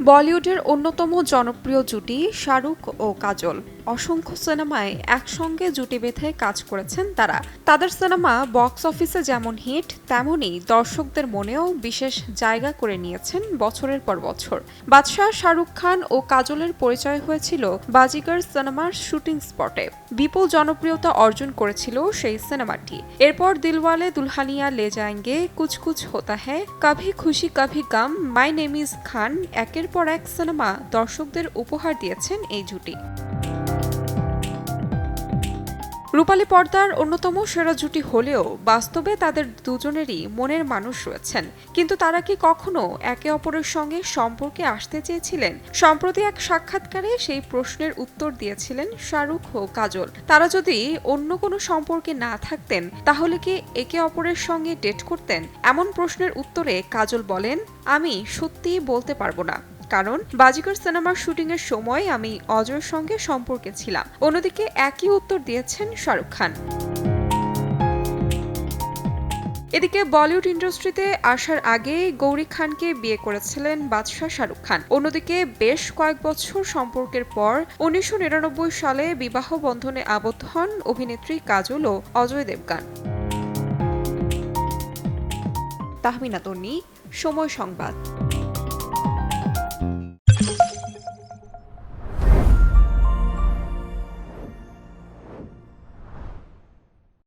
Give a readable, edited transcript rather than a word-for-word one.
বলিউডের অন্যতম জনপ্রিয় জুটি শাহরুখ ও কাজল। অসংখ্য সিনেমায় একসঙ্গে জুটি বেঁধে কাজ করেছেন তারা। তাদের সিনেমা বক্স অফিসে যেমন হিট, তেমনই দর্শকদের মনেও বিশেষ জায়গা করে নিয়েছেন বছরের পর বছর। বাদশাহ শাহরুখ খান ও কাজলের পরিচয় হয়েছিল বাজিগর সিনেমার শুটিং স্পটে। বিপুল জনপ্রিয়তা অর্জন করেছিল সেই সিনেমাটি। এরপর দিলওয়ালে দুলহানিয়া লে যায়েঙ্গে, কুছ কুছ হোতা হ্যায়, কভি খুশি কভি গম, মাই নেম ইজ খান, একের পর এক সিনেমা দর্শকদের উপহার দিয়েছেন এই জুটি। রূপালী পর্দার অন্যতম সেরা জুটি হলেও বাস্তবে তাদের দুজনেরই মনের মানুষ রয়েছেন। কিন্তু তারা কি কখনো একে অপরের সঙ্গে সম্পর্কে আসতে চেয়েছিলেন? সম্প্রতি এক সাক্ষাৎকারে সেই প্রশ্নের উত্তর দিয়েছিলেন শাহরুখ ও কাজল। তারা যদি অন্য কোনো সম্পর্কে না থাকতেন, তাহলে কি একে অপরের সঙ্গে ডেট করতেন? এমন প্রশ্নের উত্তরে কাজল বলেন, আমি সত্যিই বলতে পারবো না, কারণ বাজিগর সিনেমার শুটিংয়ের সময় আমি অজয়ের সঙ্গে সম্পর্কে ছিলাম। অন্যদিকে একই উত্তর দিয়েছেন শাহরুখ খান। এদিকে বলিউড ইন্ডাস্ট্রিতে আসার আগে গৌরী খানকে বিয়ে করেছিলেন বাদশাহ শাহরুখ খান। অন্যদিকে বেশ কয়েক বছর সম্পর্কের পর ১৯৯৯ সালে বিবাহ বন্ধনে আবদ্ধ হন অভিনেত্রী কাজল ও অজয় দেবগন। তাহমিনা তন্নি, সময় সংবাদ।